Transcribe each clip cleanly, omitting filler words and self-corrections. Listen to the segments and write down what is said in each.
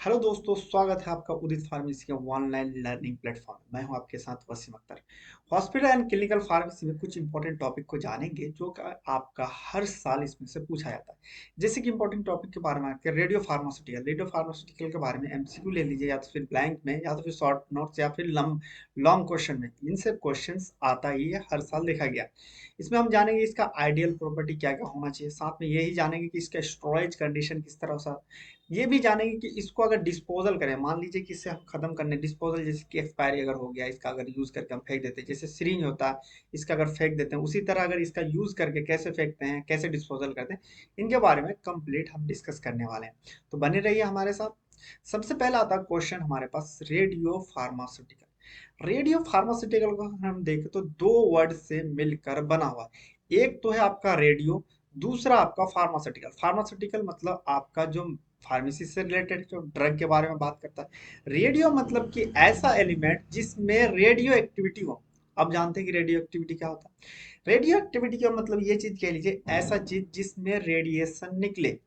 Hello दोस्तों, स्वागत है आपका उदित फार्मेसी के ऑनलाइन लर्निंग प्लेटफॉर्म। मैं हूं आपके साथ Waseem Akhtar. Hospital and clinical pharmacy में कुछ इंपॉर्टेंट टॉपिक को जानेंगे जो कि आपका हर साल इसमें से पूछा जाता है। जैसे कि इंपॉर्टेंट टॉपिक के बारे में आपके रेडियो फार्मास्यूटिकल के बारे में एमसीक्यू ले लीजिए, या तो फिर ब्लैंक में, या तो फिर शॉर्ट नोट्स, या फिर लॉन्ग क्वेश्चन में। इनसे क्वेश्चन आता ही है, हर साल देखा गया। इसमें हम जानेंगे इसका आइडियल प्रॉपर्टी क्या क्या होना चाहिए, साथ में यही जानेंगे कि इसका स्टोरेज कंडीशन किस तरह से, ये भी जानेंगे कि इसको अगर डिस्पोजल करें, मान लीजिए कि इससे हम खत्म करने डिस्पोजल, जैसे कि एक्सपायरी अगर हो गया, इसका अगर यूज करके हम फेंक देते हैं, जैसे सिरिंज होता है इसका अगर फेंक देते हैं, उसी तरह अगर इसका यूज करके कैसे फेंकते हैं, कैसे डिस्पोजल करते हैं, इनके बारे में कंप्लीट हम डिस्कस करने वाले हैं। तो बने रहिए हमारे साथ। सबसे पहला आता है क्वेश्चन हमारे पास, रेडियो फार्मास्यूटिकल को हम देखें तो दो वर्ड से मिलकर बना हुआ है। एक तो है आपका रेडियो, दूसरा आपका फार्मास्यूटिकल। फार्मास्यूटिकल मतलब आपका जो फार्मेसी से रिलेटेड जो ड्रग के बारे में बात करता है। रेडियो मतलब कि ऐसा एलिमेंट जिसमें रेडियो एक्टिविटी हो। अब जानते हैं कि रेडियो एक्टिविटी क्या होता है। रेडियो एक्टिविटी का मतलब ये चीज कह लीजिए, ऐसा चीज जिसमें रेडिएशन निकले।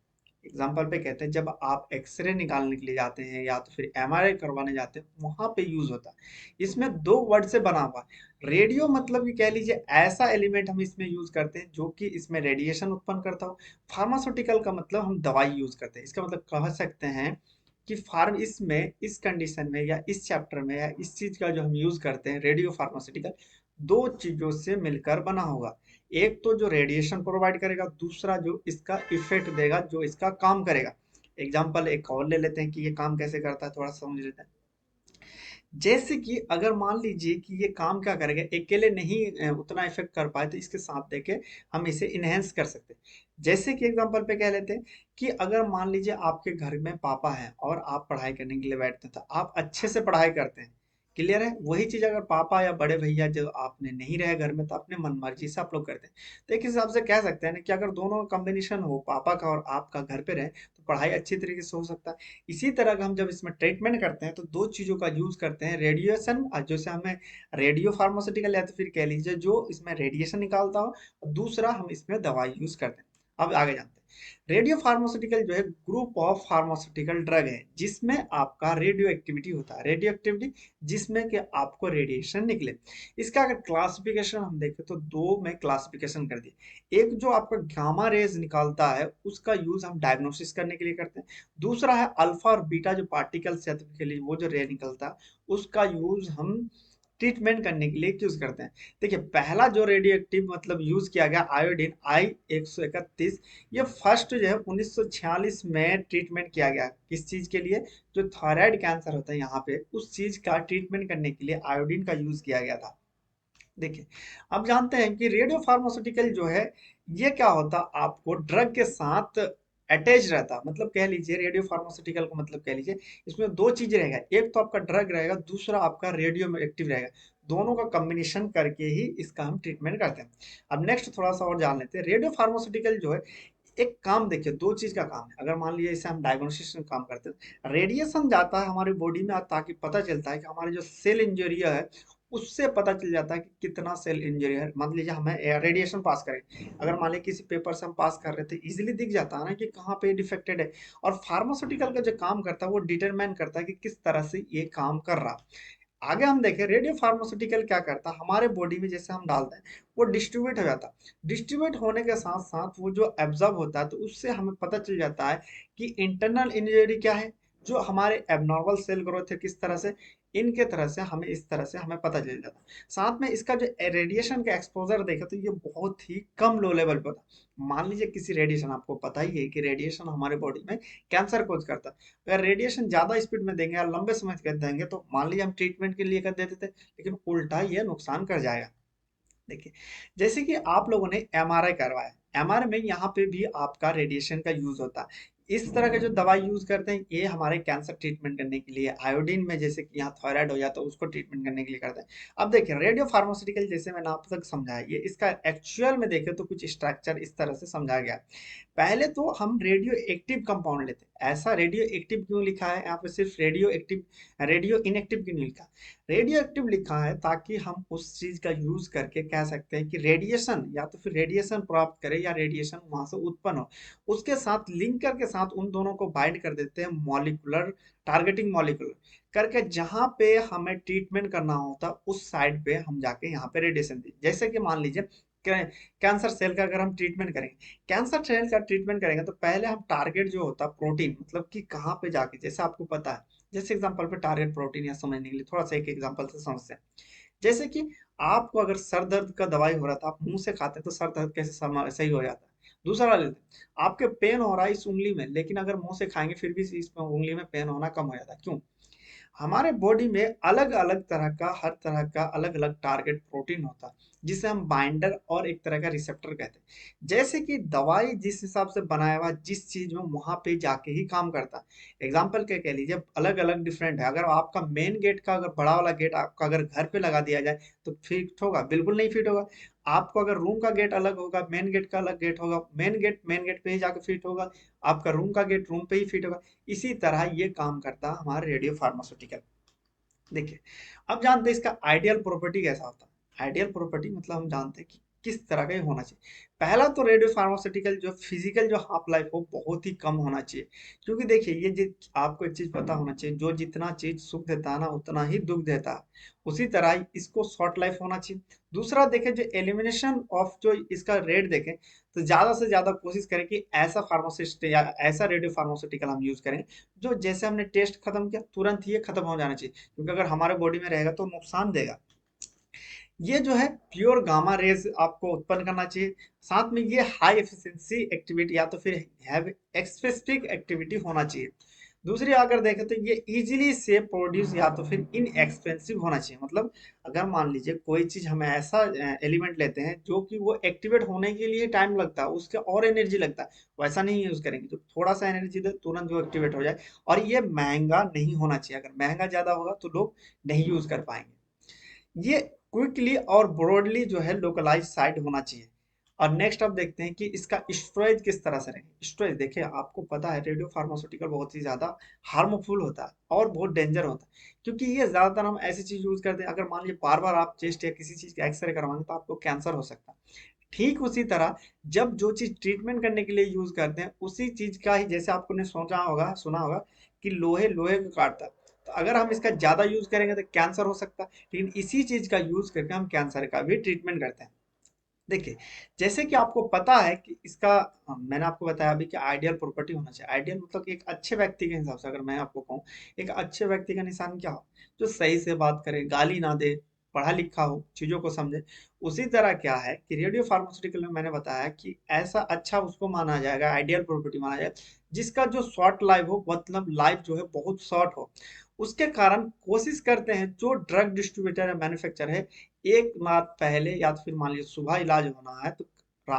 एग्जाम्पल पे कहते हैं, जब आप एक्सरे निकालने के लिए जाते हैं या तो फिर एमआरआई करवाने जाते हैं, वहां पे यूज होता है। इसमें दो वर्ड से बना हुआ है। रेडियो मतलब कि कह लीजिए ऐसा एलिमेंट हम इसमें यूज करते हैं जो कि इसमें रेडिएशन उत्पन्न करता हो। फार्मास्यूटिकल का मतलब हम दवाई यूज करते हैं। इसका मतलब कह सकते हैं कि फार्म इसमें इस कंडीशन में या इस चैप्टर में या इस चीज का जो हम यूज करते हैं, रेडियो फार्मास्यूटिकल दो चीजों से मिलकर बना होगा। एक तो जो रेडिएशन प्रोवाइड करेगा, दूसरा जो इसका इफेक्ट देगा, जो इसका काम करेगा। एग्जाम्पल एक और ले लेते हैं कि ये काम कैसे करता है, थोड़ा समझ लेते हैं। जैसे कि अगर मान लीजिए कि ये काम क्या करेगा, अकेले नहीं उतना इफेक्ट कर पाए, तो इसके साथ देके हम इसे इनहेंस कर सकते हैं। जैसे कि एग्जांपल पे कह लेते हैं कि अगर मान लीजिए आपके घर में पापा हैं और आप पढ़ाई करने के लिए बैठते हैं, तो आप अच्छे से पढ़ाई करते हैं। क्लियर है। वही चीज अगर पापा या बड़े भैया जो आपने नहीं रहे घर में, तो अपने मन मर्जी से आप लोग करते हैं। तो एक हिसाब से कह सकते हैं ना कि अगर दोनों कॉम्बिनेशन हो, पापा का और आपका घर पे रहे, तो पढ़ाई अच्छी तरीके से हो सकता है। इसी तरह का हम जब इसमें ट्रीटमेंट करते हैं, तो दो चीजों का यूज करते हैं, रेडिएशन, जैसे हमें रेडियो फार्मास्यूटिकल, या तो फिर कह लीजिए जो इसमें रेडिएशन निकालता हो, और दूसरा हम इसमें दवाई यूज करते हैं। अब आगे जानते हैं। रेडियो फार्मास्यूटिकल जो है ग्रुप ऑफ फार्मास्यूटिकल ड्रग है जिसमें आपका रेडियो एक्टिविटी होता है, रेडियो एक्टिविटी जिसमें कि आपको रेडिएशन निकले। इसका अगर क्लासिफिकेशन हम देखें तो दो में क्लासिफिकेशन कर दिए। एक जो आपका गामा रेज निकालता है, उसका यूज हम डायग्नोसिस करने के लिए करते हैं। दूसरा है अल्फा और बीटा जो पार्टिकल्स के लिए वो जो रे निकलता है, उसका यूज हम ट्रीटमेंट करने के लिए यूज करते हैं। देखिए, पहला जो रेडियो एक्टिव मतलब यूज किया गया आयोडीन I-131, ये फर्स्ट जो है 1946 में ट्रीटमेंट किया गया। किस चीज के लिए? जो थायराइड कैंसर होता है यहाँ पे, उस चीज का ट्रीटमेंट करने के लिए आयोडीन का यूज किया गया था। देखिए, अब जानते हैं कि रेडियो फार्मास्यूटिकल जो है, ये क्या होता, आपको ड्रग के साथ अटैच रहता। मतलब कह लीजिए रेडियो फार्मास्यूटिकल को मतलब कह लीजिए इसमें दो चीज रहेगा, एक तो आपका ड्रग रहेगा, दूसरा आपका रेडियो में एक्टिव रहेगा। दोनों का कॉम्बिनेशन करके ही इसका हम ट्रीटमेंट करते हैं। अब नेक्स्ट थोड़ा सा और जान लेते हैं। रेडियो फार्मास्यूटिकल जो है, एक काम देखिए, दो चीज का काम है। अगर मान लीजिए इसे हम डायग्नोसिस में काम करते हैं, रेडिएशन जाता है हमारी बॉडी में, ताकि पता चलता है कि हमारे जो सेल इंजरी है, उससे पता चल जाता है कि कितना सेल इंजरी है। मान लीजिए हमें रेडिएशन पास करें, अगर मान लीजिए किसी पेपर से हम पास कर रहे थे, इजीली दिख जाता है ना कि कहाँ पे डिफेक्टेड है। और फार्मास्यूटिकल का जो काम करता है, वो डिटरमाइन करता है कि किस तरह से ये काम कर रहा है। आगे हम देखें, रेडियो फार्मास्यूटिकल क्या करता है, हमारे बॉडी में जैसे हम डालते हैं, वो डिस्ट्रीब्यूट हो जाता है। डिस्ट्रीब्यूट होने के साथ साथ वो जो एब्जॉर्ब होता है, तो उससे हमें पता चल जाता है कि इंटरनल इंजरी क्या है, जो हमारे एबनॉर्मल सेल ग्रोथ है किस तरह से, इनके तरह से हमें इस तरह से हमें पता चल जाता है। साथ में इसका जो रेडिएशन का एक्सपोजर देखा, तो ये बहुत ही कम लो लेवल पे होता है। मान लीजिए किसी रेडिएशन, आपको पता ही है कि रेडिएशन हमारे बॉडी में कैंसर कोज करता है। अगर रेडिएशन ज्यादा स्पीड में देंगे या लंबे समय तक देंगे, तो मान लीजिए हम ट्रीटमेंट के लिए कर देते थे, लेकिन उल्टा ये नुकसान कर जाएगा। देखिए, जैसे कि आप लोगों ने एमआरआई करवाया, एमआरआई में यहाँ पे भी आपका रेडिएशन का यूज होता है। इस तरह के जो दवाई यूज करते हैं, ये हमारे कैंसर ट्रीटमेंट करने के लिए, आयोडीन में जैसे कि यहाँ थायराइड हो जाता है, उसको ट्रीटमेंट करने के लिए करते हैं। अब देखिए, रेडियो फार्मास्यूटिकल जैसे मैंने आप तक समझाया, ये इसका एक्चुअल में देखें तो कुछ स्ट्रक्चर इस तरह से समझा गया है। पहले तो हम रेडियो एक्टिव कंपाउंड लेते ऐसा रेडियो एक्टिव क्यों लिखा है यहाँ पे, सिर्फ रेडियो एक्टिव, रेडियो इनएक्टिव क्यों नहीं लिखा? रेडियो एक्टिव लिखा है ताकि हम उस चीज का यूज करके कह सकते हैं कि रेडिएशन, या तो फिर रेडिएशन प्राप्त करे या रेडिएशन वहां से उत्पन्न हो, उसके साथ लिंकर के साथ उन दोनों को बाइंड कर देते हैं मॉलिक्यूलर, टारगेटिंग मॉलिक्यूलर करके, जहां पे हमें ट्रीटमेंट करना होता उस साइड पे हम जाके यहाँ पे रेडिएशन दी। जैसे कि मान लीजिए कैंसर सेल का अगर हम ट्रीटमेंट करेंगे, कैंसर सेल का ट्रीटमेंट करेंगे तो पहले हम टारगेट जो होता है प्रोटीन, मतलब कि कहाँ पे जाके, जैसे आपको पता है, जैसे एग्जांपल पे टारगेट प्रोटीन या समझने के लिए थोड़ा सा एक एग्जांपल से समझते हैं। जैसे कि आपको अगर सर दर्द का दवाई हो रहा था, आप मुंह से खाते हैं तो सर दर्द कैसे सही हो जाता है? दूसरा लेते हैं, आपके पेन हो रहा है इस उंगली में, लेकिन अगर मुंह से खाएंगे फिर भी इस उंगली में पेन होना कम हो जाता है, क्यों? हमारे बॉडी में अलग अलग तरह का, हर तरह का अलग अलग टारगेट प्रोटीन होता है, जिसे हम बाइंडर और एक तरह का रिसेप्टर कहते हैं। जैसे कि दवाई जिस हिसाब से बनाया हुआ जिस चीज में, वहां पे जाके ही काम करता है। एग्जाम्पल क्या कह लीजिए, अलग अलग डिफरेंट है। अगर आपका मेन गेट का, अगर बड़ा वाला गेट आपका अगर घर पे लगा दिया जाए तो फिट होगा? बिल्कुल नहीं फिट होगा। आपको अगर रूम का गेट अलग होगा, मेन गेट का अलग गेट होगा, मेन गेट पे ही जाके फिट होगा, आपका रूम का गेट रूम पे ही फिट होगा। इसी तरह ये काम करता है हमारा रेडियो फार्मास्यूटिकल। देखिए, अब जानते हैं इसका आइडियल प्रॉपर्टी कैसा होता है। आइडियल प्रॉपर्टी मतलब हम जानते हैं कि किस तरह का ये होना चाहिए। पहला तो रेडियो फार्मास्यूटिकल जो फिजिकल जो हाफ लाइफ हो बहुत ही कम होना चाहिए, क्योंकि देखिए ये आपको एक चीज पता होना चाहिए, जो जितना चीज सुख देता है ना उतना ही दुख देता है, उसी तरह इसको शॉर्ट लाइफ होना चाहिए। दूसरा देखें, जो एलिमिनेशन ऑफ जो इसका रेट देखें, तो ज्यादा से ज्यादा कोशिश करें कि ऐसा फार्मासिस्ट या ऐसा रेडियो फार्मास्यूटिकल हम यूज करें जो जैसे हमने टेस्ट खत्म किया तुरंत ही ये खत्म हो जाना चाहिए, क्योंकि अगर हमारे बॉडी में रहेगा तो नुकसान देगा। ये जो है प्योर गामा रेज आपको उत्पन्न करना चाहिए। साथ में ये हाई एफिशिएंसी एक्टिविटी या तो फिर हैव स्पेसिफिक एक्टिविटी होना चाहिए। दूसरी अगर देखें तो ये इजीली से प्रोड्यूस या तो फिर इनएक्सपेंसिव होना चाहिए। मतलब अगर मान लीजिए कोई चीज हम ऐसा एलिमेंट लेते हैं जो कि वो एक्टिवेट होने के लिए टाइम लगता है, उसके और एनर्जी लगता है, वैसा नहीं यूज करेंगे जो थोड़ा सा एनर्जी दे तुरंत वो एक्टिवेट हो जाए। और ये महंगा नहीं होना चाहिए, अगर महंगा ज्यादा होगा तो लोग नहीं यूज कर पाएंगे। ये क्विकली और ब्रॉडली जो है लोकलाइज साइट होना चाहिए। और नेक्स्ट अब देखते हैं कि इसका स्टोरेज किस तरह से रहेगा। स्टोरेज देखिए, आपको पता है रेडियो फार्मास्यूटिकल बहुत ही ज्यादा हार्मफुल होता है और बहुत डेंजर होता है, क्योंकि ये ज्यादातर हम ऐसी चीज यूज करते हैं, अगर मान लीजिए बार बार आप चेस्ट या किसी चीज का एक्सरे करवाएंगे तो आपको कैंसर हो सकता है। ठीक उसी तरह जब जो चीज ट्रीटमेंट करने के लिए यूज करते हैं उसी चीज का ही, जैसे आपने सोचा होगा, सुना होगा कि लोहे लोहे को काटता है, तो अगर हम इसका ज्यादा यूज करेंगे तो कैंसर हो सकता है। लेकिन इसी चीज का यूज करके हम कैंसर का भी ट्रीटमेंट करते हैं। देखिए, जैसे कि आपको पता है कि इसका, मैंने आपको बताया अभी कि आइडियल प्रॉपर्टी होना चाहिए। आइडियल मतलब कि एक अच्छे व्यक्ति के हिसाब से अगर मैं आपको कहूँ, एक अच्छे व्यक्ति का निशान क्या हो? जो सही से बात करे, गाली ना दे, पढ़ा लिखा हो, चीजों को समझे। उसी तरह क्या है कि रेडियो फार्मास्यूटिकल में मैंने बताया कि ऐसा अच्छा उसको माना जाएगा, आइडियल प्रॉपर्टी माना जाएगा, जिसका जो शॉर्ट लाइफ हो, मतलब लाइफ जो है बहुत शॉर्ट हो। उसके कारण कोशिश करते हैं जो ड्रग डिस्ट्रीब्यूटर या मैन्युफैक्चर है, एक रात पहले या तो फिर मान लीजिए सुबह इलाज होना है तो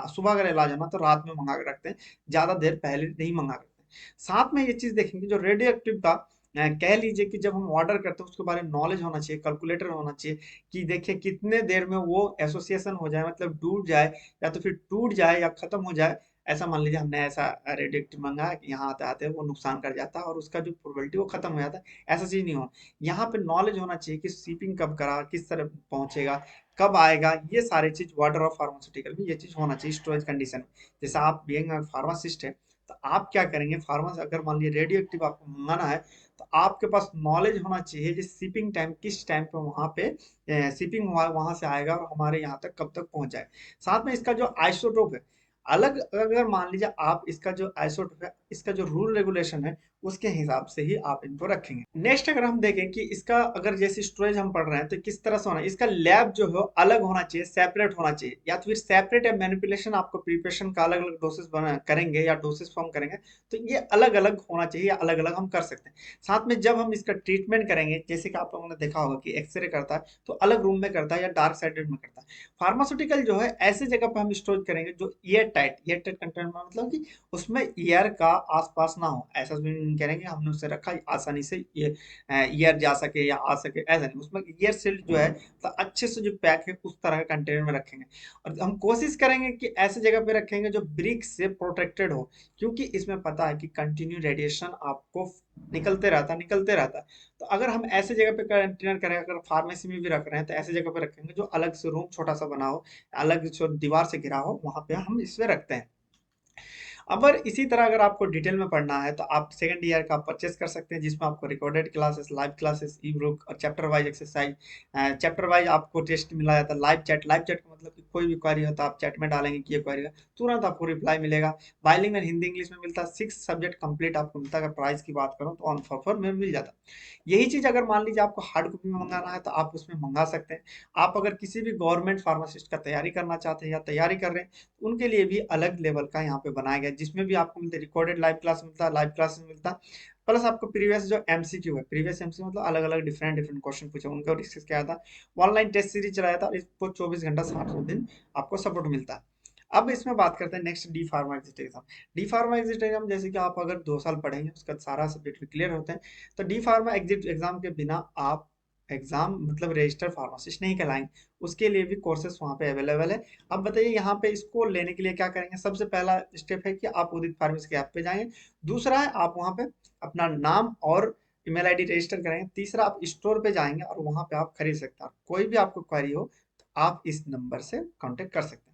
सुबह अगर इलाज होना तो रात में मंगा के रखते हैं, ज्यादा देर पहले नहीं मंगा के रखते हैं। साथ में ये चीज देखेंगे जो रेडियो एक्टिव का कह लीजिए कि जब हम ऑर्डर करते हैं उसके बारे में नॉलेज होना चाहिए, कैलकुलेटर होना चाहिए कि देखिए कितने देर में वो एसोसिएशन हो जाए, मतलब डूब जाए या तो फिर टूट जाए या खत्म हो जाए। ऐसा मान लीजिए हमने ऐसा रेडियो एक्टिव मंगाया कि यहाँ आते आते वो नुकसान कर जाता है और उसका जो प्रोबेबिलिटी वो खत्म हो जाता है। ऐसा चीज नहीं हो, यहाँ पे नॉलेज होना चाहिए कि शिपिंग कब करा, किस तरह पहुंचेगा, कब आएगा, ये सारी चीज वाटर और फार्मास्यूटिकल में ये चीज होना चाहिए स्टोरेज कंडीशन में। जैसे आप बीइंग फार्मासिस्ट है तो आप क्या करेंगे, फार्मा अगर मान लीजिए रेडियो एक्टिव आपको मंगाना है तो आपके पास नॉलेज होना चाहिए कि शिपिंग टाइम किस टाइम पे वहां पे शिपिंग वहां से आएगा और हमारे यहाँ तक कब तक पहुंच जाए। साथ में इसका जो आइसोटोप है, अलग अगर मान लीजिए आप इसका जो आइसोटोप है, इसका जो रूल रेगुलेशन है, उसके हिसाब से ही आप इनको रखेंगे। नेक्स्ट अगर हम देखें कि इसका अगर जैसे स्टोरेज हम पढ़ रहे हैं तो किस तरह से होना है, इसका लैब जो है अलग होना चाहिए, सेपरेट होना चाहिए, या तो फिर सेपरेट या मैनिपुलेशन आपको प्रिपरेशन का अलग अलग डोसेस बना करेंगे या डोसेस फॉर्म करेंगे तो ये अलग अलग होना चाहिए या अलग अलग हम कर सकते हैं। साथ में जब हम इसका ट्रीटमेंट करेंगे, जैसे कि आप लोगों ने देखा होगा कि एक्सरे करता है तो अलग रूम में करता है या डार्क साइडेड में करता है। फार्मास्यूटिकल जो है ऐसे जगह पर हम स्टोर करेंगे जो एयर टाइट कंटेनर, मतलब कि उसमें एयर का आसपास ना हो, ऐसा भी नहीं करेंगे हमने उसे रखा आसानी से ये एयर जा सके या आ सके, ऐसा नहीं, उसमें एयर सील्ड जो है तो अच्छे से जो पैक है उस तरह के कंटेनर में रखेंगे। और हम कोशिश करेंगे कि ऐसी जगह पे रखेंगे जो ब्रिक से प्रोटेक्टेड हो, क्योंकि इसमें पता है कि कंटिन्यू रेडिएशन आपको निकलते रहता है। तो अगर हम ऐसे जगह पे कंटेनर करें, अगर फार्मेसी में भी रख रहे हैं तो ऐसे जगह पे रखेंगे जो अलग से रूम छोटा सा बना हो, अलग जो दीवार से घिरा हो, वहां पे हम इसमें रखते हैं। अगर इसी तरह अगर आपको डिटेल में पढ़ना है तो आप सेकंड ईयर का परचेस कर सकते हैं, जिसमें आपको recorded classes, live classes, e book और chapter wise exercise, chapter wise आपको टेस्ट मिला जाता है। लाइव चैट का मतलब कि कोई भी क्वेरी होता है आप चैट में डालेंगे कि ये क्वेरी है, तुरंत आपको रिप्लाई मिलेगा। बाइलिंगुअल हिंदी इंग्लिश में मिलता है, 6 सब्जेक्ट कंप्लीट आपको मिलता है। अगर प्राइस की बात करूँ तो ऑन ऑफर में मिल जाता है। यही चीज अगर मान लीजिए आपको हार्ड कॉपी में मंगाना है तो आप उसमें मंगा सकते हैं। आप अगर किसी भी गवर्नमेंट फार्मासिस्ट का तैयारी करना चाहते हैं या तैयारी कर रहे हैं, उनके लिए भी अलग लेवल का यहाँ पे बनाया गया है, जिसमें भी आपको मिलता है रिकॉर्डेड लाइव क्लास मिलता है, लाइव क्लास मिलता है, प्लस आपको प्रीवियस जो एमसीक्यू है, प्रीवियस एमसीक्यू मतलब अलग अलग डिफरेंट डिफरेंट क्वेश्चन पूछे उनका डिस्कस किया था। ऑनलाइन टेस्ट सीरीज चलाया था, इसको 24 घंटा 60 दिन आपको सपोर्ट मिलता है। अब इसमें बात करते हैं next D pharma exit exam. D pharma exit exam जैसे कि आप अगर 2 साल पढ़ेंगे उसका सारा सब्जेक्ट क्लियर होते हैं, तो डी फार्मा एग्जिट एग्जाम के बिना आप एग्जाम मतलब रजिस्टर्ड फार्मासिस्ट नहीं कहलाएंगे। उसके लिए भी कोर्सेस वहाँ पे अवेलेबल है। अब बताइए यहाँ पे इसको लेने के लिए क्या करेंगे। सबसे पहला स्टेप है कि आप उदित फार्मेसी के ऐप पे जाएंगे। दूसरा है आप वहाँ पे अपना नाम और ईमेल आईडी रजिस्टर करेंगे। तीसरा आप स्टोर पे जाएंगे और वहाँ पे आप खरीद सकते हैं। कोई भी आपको क्वेरी हो तो आप इस नंबर से कांटेक्ट कर सकते हैं।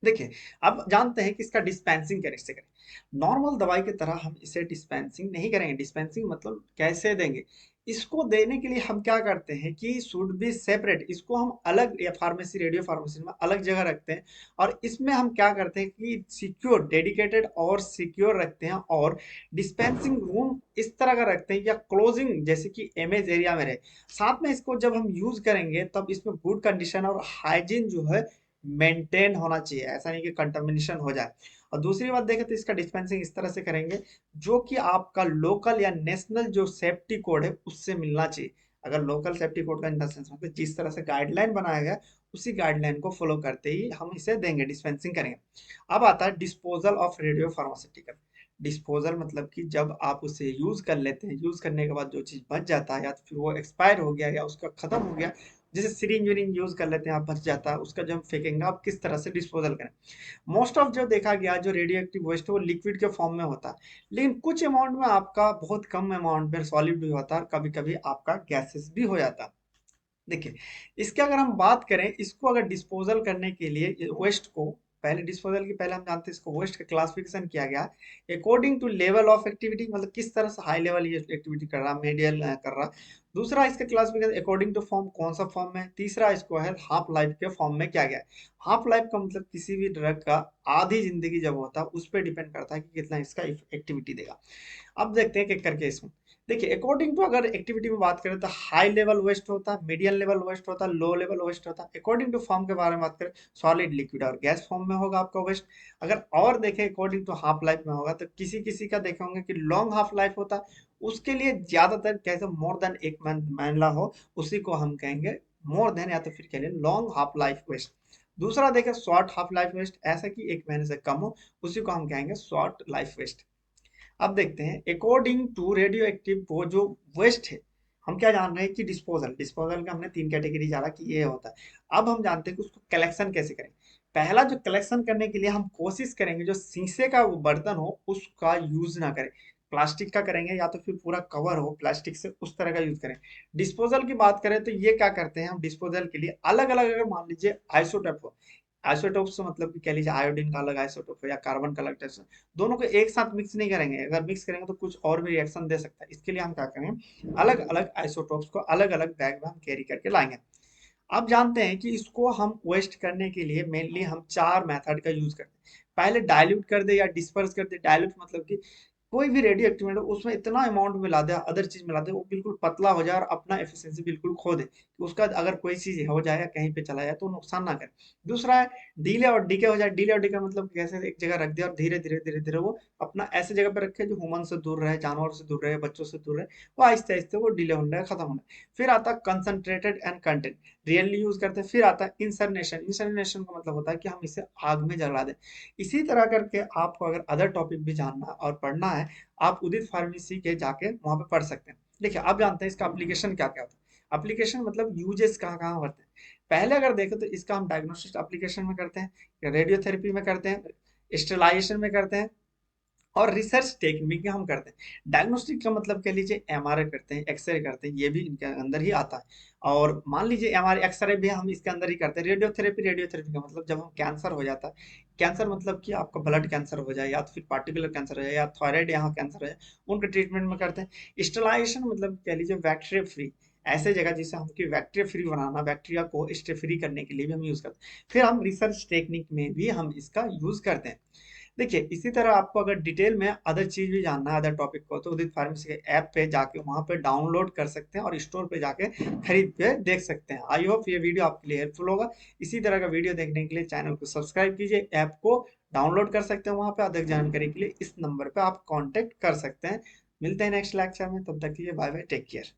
देखिए, अब जानते हैं कि इसका डिस्पेंसिंग कैसे करें। नॉर्मल दवाई की तरह हम इसे डिस्पेंसिंग नहीं करेंगे। डिस्पेंसिंग मतलब कैसे देंगे। इसको देने के लिए हम क्या करते हैं कि शुड बी सेपरेट, इसको हम अलग या फार्मेसी रेडियो फार्मेसी में अलग जगह रखते हैं। और इसमें हम क्या करते हैं कि सिक्योर डेडिकेटेड और सिक्योर रखते हैं, और डिस्पेंसिंग रूम इस तरह का रखते हैं या क्लोजिंग जैसे कि एमएज एरिया में रहे। साथ में इसको जब हम यूज करेंगे तब इसमें गुड कंडीशन और हाइजीन जो है मेंटेन होना चाहिए, ऐसा नहीं कि कंटामिनेशन हो जाए। और दूसरी बात देखें तो इसका डिस्पेंसिंग इस तरह से करेंगे जो कि आपका लोकल या नेशनल जो सेफ्टी कोड है उससे मिलना चाहिए। अगर लोकल सेफ्टी कोड का इन द सेंस मतलब जिस तरह से गाइडलाइन बनाया गया उसी गाइडलाइन को फॉलो करते ही हम इसे देंगे, डिस्पेंसिंग करेंगे। अब आता है disposal of radio pharmaceutical. Disposal मतलब कि जब आप उसे यूज कर लेते हैं, यूज करने के बाद जो चीज बच जाता है या तो फिर वो एक्सपायर हो गया या उसका खत्म हो गया, जैसे सिरिंज विरिंज यूज कर लेते हैं आप, बच जाता है उसका, जो हम फेंकेंगे आप किस तरह से डिस्पोजल करें। मोस्ट ऑफ जो देखा गया जो रेडियो एक्टिव वेस्ट है वो लिक्विड के फॉर्म में होता है, लेकिन कुछ अमाउंट में आपका बहुत कम अमाउंट में सॉलिड भी होता है, कभी कभी आपका गैसेस भी हो जाता है। देखिए, इसके अगर हम बात करें, इसको अगर डिस्पोजल करने के लिए वेस्ट को, पहले डिस्पोजल की पहले हम जानते हैं इसको वेस्ट का क्लासिफिकेशन किया गया according to level of activity, मतलब किस तरह से हाई लेवल ये एक्टिविटी कर रहा, मीडियल कर रहा। दूसरा इसका क्लासिफिकेशन अकॉर्डिंग टू फॉर्म, कौन सा फॉर्म में। तीसरा इसको है हाफ लाइफ के फॉर्म में किया गया है। हाफ लाइफ का मतलब किसी भी ड्रग का आधी जिंदगी जब होता है उस पर डिपेंड करता है कि कितना इसका एक्टिविटी देगा। अब देखते हैं कि करके इसमें देखिए अकॉर्डिंग टू, अगर एक्टिविटी में बात करें तो हाई लेवल वेस्ट होता है, मीडियम लेवल वेस्ट होता है, लो लेवल वेस्ट होता है। अकॉर्डिंग टू फॉर्म के बारे में बात करें, सॉलिड, लिक्विड और गैस फॉर्म में होगा आपका वेस्ट। अगर और देखें अकॉर्डिंग टू हाफ लाइफ में होगा तो किसी किसी का देखे होंगे कि लॉन्ग हाफ लाइफ होता है, उसके लिए ज्यादातर कैसे मोर देन एक महीना हो उसी को हम कहेंगे मोर देन, या तो फिर कह लॉन्ग हाफ लाइफ वेस्ट। दूसरा देखें शॉर्ट हाफ लाइफ वेस्ट, ऐसा कि 1 महीने से कम हो, उसी को हम कहेंगे शॉर्ट लाइफ वेस्ट। अब देखते हैं अकॉर्डिंग टू रेडियो एक्टिव वो जो वेस्ट है, हम क्या जान रहे हैं कि डिस्पोजल, डिस्पोजल का हमने 3 कैटेगरी जाना कि ये होता है। अब हम जानते हैं कि उसको कलेक्शन कैसे करें। पहला जो कलेक्शन करने के लिए हम कोशिश करेंगे जो शीशे का वो बर्तन हो उसका यूज ना करें, प्लास्टिक का करेंगे या तो फिर पूरा कवर हो प्लास्टिक से, उस तरह का यूज करें। डिस्पोजल की बात करें तो ये क्या करते हैं हम डिस्पोजल के लिए अलग अलग, अगर मान लीजिए आइसोटोप हो, आइसोटोप से मतलब कि कह लीजिए आयोडीन का अलग आइसोटोप है या कार्बन का अलग टाइप, दोनों को एक साथ मिक्स नहीं करेंगे। अगर मिक्स करेंगे तो कुछ और भी रिएक्शन दे सकता है, इसके लिए हम क्या करेंगे अलग अलग आइसोटोप्स को अलग अलग बैग में हम कैरी करके लाएंगे। अब जानते हैं कि इसको हम वेस्ट करने के लिए मेनली हम 4 मेथड का यूज करते हैं। पहले डाइल्यूट कर दे या डिस्पर्स कर दे। डाइल्यूट मतलब कि कोई भी रेडियो एक्टिव मेटेरियल उसमें इतना अमाउंट मिला दे, अदर चीज मिला दे, वो बिल्कुल पतला हो जाए और अपना एफिशिएंसी बिल्कुल खो दे, कि उसका अगर कोई चीज हो जाए या कहीं पे चला जाए तो नुकसान ना करे। दूसरा है डीले और डीके हो जाए। डीले और डीके मतलब कैसे एक जगह रख दिया और धीरे धीरे धीरे धीरे वो अपना ऐसे जगह पे रखे जो ह्यूमन से दूर रहे, जानवर से दूर रहे, बच्चों से दूर रहे, वो आहिस्ते आहिस्ते वो डीले होने लगे, खत्म होने लगे। फिर आता concentrated and content. Really use करते हैं। फिर आता है इंसर्नेशन। इंसर्नेशन का मतलब होता है कि हम इसे आग में जला दें। इसी तरह करके आपको अगर अदर टॉपिक भी जानना और पढ़ना है, आप उदित फार्मेसी के जाके वहां पे पढ़ सकते हैं। देखिए अब जानते हैं इसका एप्लीकेशन क्या क्या होता है। एप्लीकेशन मतलब यूजेस कहाँ कहाँ होते हैं। पहले अगर देखें तो इसका हम डायग्नोस्टिक एप्लीकेशन में करते हैं, रेडियोथेरेपी में करते हैं, स्टेलाइजेशन में करते हैं, और रिसर्च टेक्निक में हम करते हैं। डायग्नोस्टिक का मतलब कह लीजिए एमआरआई करते हैं, एक्सरे करते हैं, ये भी इनके अंदर ही आता है। और मान लीजिए एमआरआई एक्सरे भी हम इसके अंदर ही करते हैं। रेडियोथेरेपी, रेडियोथेरेपी का मतलब जब हम कैंसर हो जाता है, कैंसर मतलब कि आपका ब्लड कैंसर हो जाए या तो फिर पार्टिकुलर कैंसर हो जाए या थायराइड यहाँ कैंसर हो जाए, उनके ट्रीटमेंट में करते हैं। स्टेलाइजेशन मतलब कह लीजिए बैक्टीरिया फ्री, ऐसे जगह जिसे हम की बैक्टीरिया फ्री बनाना, बैक्टीरिया को स्टे फ्री करने के लिए भी हम यूज करते हैं। फिर हम रिसर्च टेक्निक में भी हम इसका यूज करते हैं। देखिए इसी तरह आपको अगर डिटेल में अदर चीज भी जानना है, अदर टॉपिक को, तो उदित फार्मेसी के ऐप पे जाके वहां पे डाउनलोड कर सकते हैं और स्टोर पे जाके खरीद के देख सकते हैं। आई होप ये वीडियो आपके लिए हेल्पफुल होगा। इसी तरह का वीडियो देखने के लिए चैनल को सब्सक्राइब कीजिए, ऐप को डाउनलोड कर सकते हैं, वहां पे अधिक जानकारी के लिए इस नंबर पे आप कॉन्टेक्ट कर सकते हैं। मिलते हैं नेक्स्ट लेक्चर में, तब तक के लिए बाय बाय, टेक केयर।